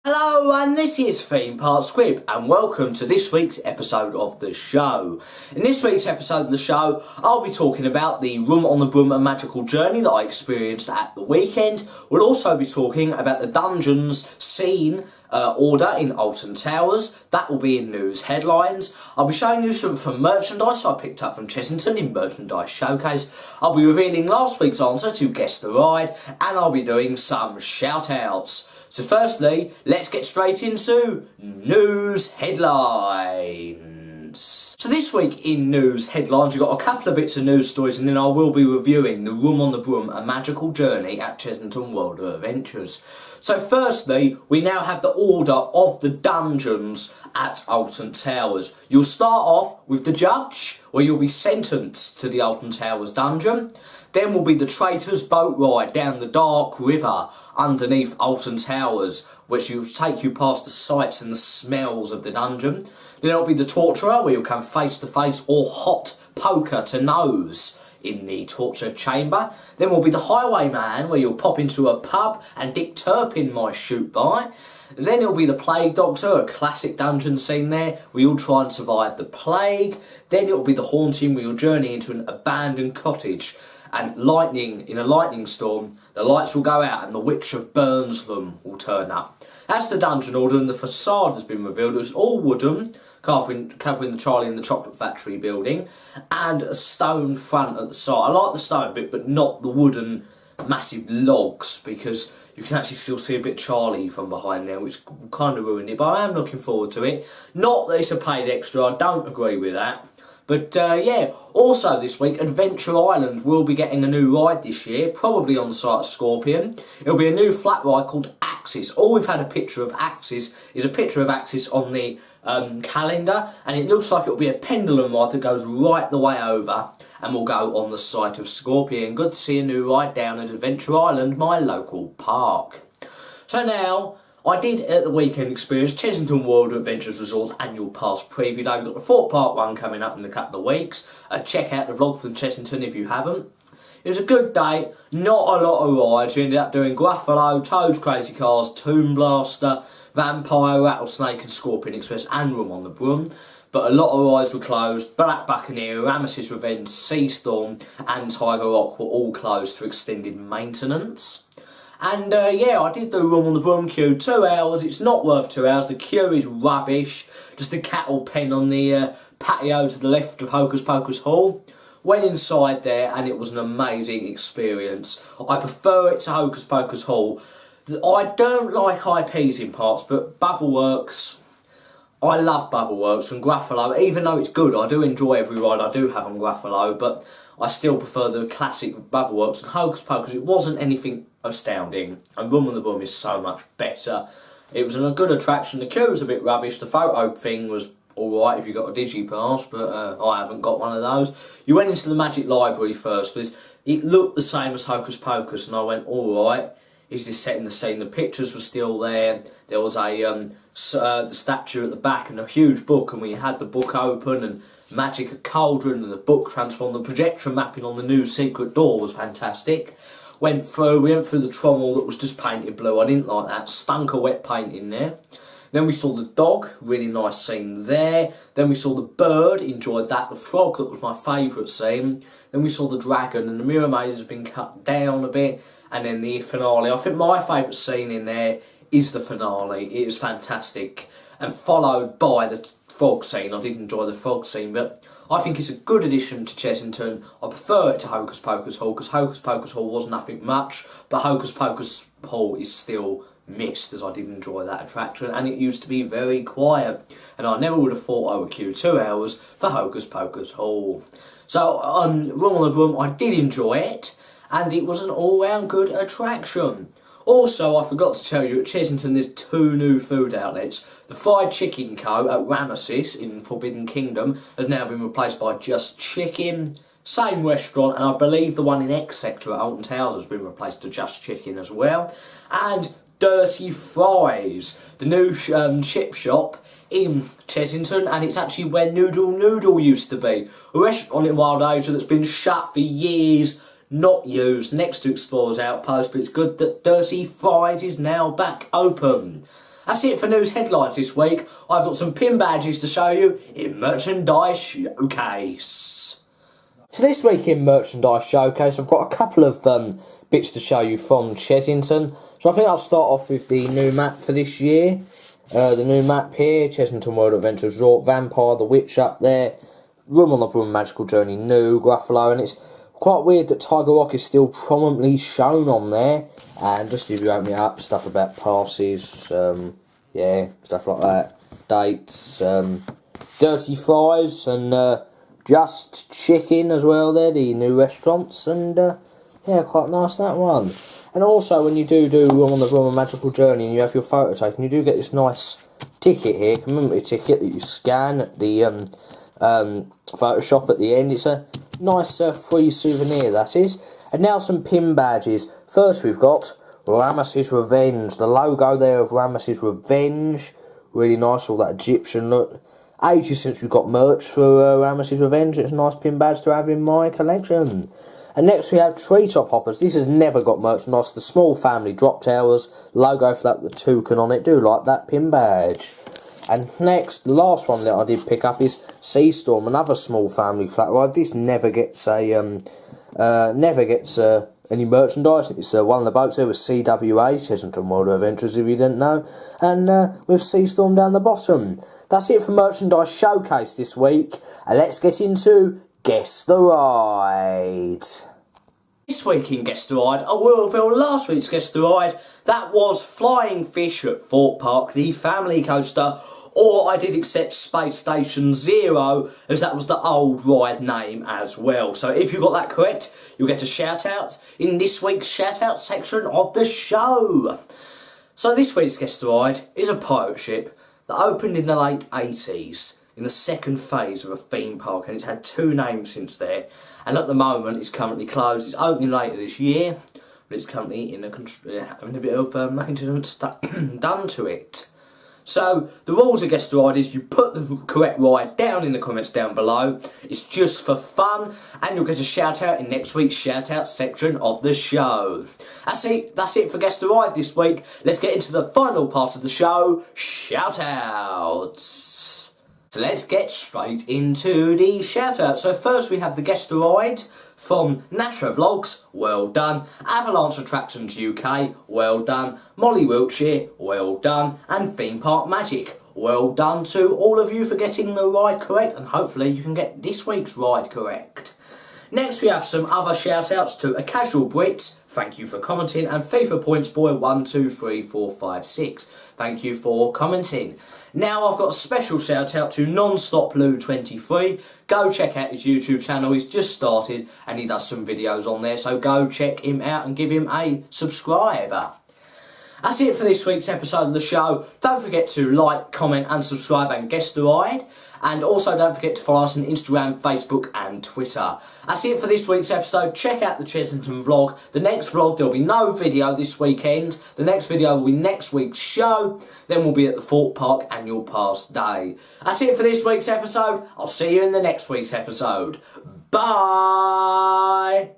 Hello, and this is Theme Park Squib, and welcome to this week's episode of the show. In this week's episode of the show, I'll be talking about the Room on the Broom and magical journey that I experienced at the weekend. We'll also be talking about the dungeons scene order in Alton Towers. That will be in news headlines. I'll be showing you some merchandise I picked up from Chessington in Merchandise Showcase. I'll be revealing last week's answer to Guess the Ride, and I'll be doing some shout outs. So firstly, let's get straight into news headlines. So this week in news headlines, we've got a couple of bits of news stories, and then I will be reviewing the Room on the Broom, a magical journey at Chessington World of Adventures. So firstly, we now have the order of the dungeons at Alton Towers. You'll start off with the judge, where you'll be sentenced to the Alton Towers dungeon. Then will be the traitor's boat ride down the dark river underneath Alton Towers, which will take you past the sights and the smells of the dungeon. Then it'll be the torturer, where you'll come face to face or hot poker to nose in the torture chamber. Then will be the highwayman, where you'll pop into a pub and Dick Turpin might shoot by. Then it'll be the Plague Doctor, a classic dungeon scene there, where you'll try and survive the plague. Then it'll be the haunting, where you'll journey into an abandoned cottage, and in a lightning storm, the lights will go out and the Witch of Burnslem will turn up. That's the dungeon order, and the facade has been revealed. It was all wooden, covering the Charlie and the Chocolate Factory building, and a stone front at the side. I like the stone bit, but not the wooden massive logs, because you can actually still see a bit Charlie from behind there, which kind of ruined it, but I am looking forward to it. Not that it's a paid extra, I don't agree with that. But yeah, also this week, Adventure Island will be getting a new ride this year, probably on the site of Scorpion. It'll be a new flat ride called Axis. All we've had a picture of Axis is a picture of Axis on the calendar, and it looks like it'll be a pendulum ride that goes right the way over and will go on the site of Scorpion. Good to see a new ride down at Adventure Island, my local park. So now, I did at the weekend experience Chessington World of Adventures Resort's annual pass preview day. We've got the Fort Park one coming up in a couple of weeks. Check out the vlog from Chessington if you haven't. It was a good day, not a lot of rides. We ended up doing Gruffalo, Toad's Crazy Cars, Tomb Blaster, Vampire, Rattlesnake and Scorpion Express and Room on the Broom. But a lot of rides were closed. Black Buccaneer, Ramesses Revenge, Sea Storm and Tiger Rock were all closed for extended maintenance. And yeah, I did the Room on the Broom queue, 2 hours. It's not worth 2 hours. The queue is rubbish. Just a cattle pen on the patio to the left of Hocus Pocus Hall. Went inside there and it was an amazing experience. I prefer it to Hocus Pocus Hall. I don't like IPs in parts, but Bubbleworks, I love Bubbleworks and Gruffalo. Even though it's good, I do enjoy every ride I do have on Gruffalo, but I still prefer the classic Bubbleworks. And Hocus Pocus, it wasn't anything astounding, and Room on the Broom is so much better. It was a good attraction. The queue was a bit rubbish. The photo thing was alright if you got a digipass, but I haven't got one of those. You went into the Magic Library first. It looked the same as Hocus Pocus, and I went, alright, is this set in the scene? The pictures were still there. There was the statue at the back and a huge book, and we had the book open and Magic a Cauldron and the book transformed. The projection mapping on the new secret door was fantastic. We went through the trommel that was just painted blue. I didn't like that. Stunk of wet paint in there. Then we saw the dog, really nice scene there. Then we saw the bird, enjoyed that. The frog, that was my favourite scene. Then we saw the dragon, and the mirror maze has been cut down a bit. And then the finale. I think my favourite scene in there is the finale. It is fantastic. And followed by the frog scene. I did enjoy the frog scene, but I think it's a good addition to Chessington. I prefer it to Hocus Pocus Hall, because Hocus Pocus Hall was nothing much, but Hocus Pocus Hall is still missed, as I did enjoy that attraction, and it used to be very quiet, and I never would have thought I would queue 2 hours for Hocus Pocus Hall. So, Room on the Broom, I did enjoy it, and it was an all-round good attraction. Also, I forgot to tell you, at Chessington there's 2 new food outlets. The Fried Chicken Co. at Ramesses in Forbidden Kingdom has now been replaced by Just Chicken. Same restaurant, and I believe the one in X Sector at Alton Towers has been replaced to Just Chicken as well. And Dirty Fries, the new chip shop in Chessington, and it's actually where Noodle used to be. A restaurant in Wild Asia that's been shut for years, not used, next to Explorer's Outpost, but it's good that Dirty Fries is now back open. That's it for news headlines this week. I've got some pin badges to show you in Merchandise Showcase. So this week in Merchandise Showcase, I've got a couple of bits to show you from Chesington. So I think I'll start off with the new map for this year. The new map here, Chesington World Adventure Resort, Vampire, the Witch up there, Room on the Broom, Magical Journey, New, Gruffalo, and it's quite weird that Tiger Rock is still prominently shown on there. And just if you open it up, stuff about passes, yeah, stuff like that, dates, Dirty Fries, and Just Chicken as well there, the new restaurants, and yeah, quite nice that one. And also when you do Room on the Broom, Magical Journey, and you have your photo taken, you do get this nice ticket here, commemorative ticket that you scan at the Photoshop at the end. It's a nice free souvenir, that is. And now some pin badges. First we've got Ramesses Revenge. The logo there of Ramesses Revenge. Really nice, all that Egyptian look. Ages since we've got merch for Ramesses Revenge. It's a nice pin badge to have in my collection. And next we have Treetop Hoppers. This has never got merchandise. The small family drop towers. Logo for that with the toucan on it. Do like that pin badge. And next, the last one that I did pick up is Sea Storm, another small family flat ride. This never gets any merchandise. It's one of the boats there with CWA, Chesington World Adventures, if you didn't know, and with Sea Storm down the bottom. That's it for Merchandise Showcase this week, and let's get into Guess the Ride. This week in Guess the Ride, I will reveal last week's Guess the Ride. That was Flying Fish at Thorpe Park, the family coaster, or I did accept Space Station Zero, as that was the old ride name as well. So if you got that correct, you'll get a shout out in this week's shout out section of the show. So this week's Guess the Ride is a pirate ship that opened in the late 80s. In the second phase of a theme park, and it's had 2 names since there, and at the moment it's currently closed. It's opening later this year, but it's currently in having a bit of maintenance done to it. So the rules of Guess the Ride is you put the correct ride down in the comments down below. It's just for fun, and you'll get a shout out in next week's shout out section of the show. That's it for Guess the Ride this week. Let's get into the final part of the show, shout outs. So let's get straight into the shout-out. So first we have the Guess the Ride from Nasher Vlogs, well done. Avalanche Attractions UK, well done. Molly Wiltshire, well done. And Theme Park Magic, well done to all of you for getting the ride correct, and hopefully you can get this week's ride correct. Next we have some other shout-outs to A Casual Brit, thank you for commenting, and FIFA Points Boy 123456, thank you for commenting. Now I've got a special shout out to Nonstop Lou 23. Go check out his YouTube channel, he's just started and he does some videos on there, so go check him out and give him a subscribe. That's it for this week's episode of the show. Don't forget to like, comment and subscribe and guess the ride. And also don't forget to follow us on Instagram, Facebook and Twitter. That's it for this week's episode. Check out the Chesington vlog. The next vlog, there'll be no video this weekend. The next video will be next week's show. Then we'll be at the Thorpe Park Annual Pass Day. That's it for this week's episode. I'll see you in the next week's episode. Bye!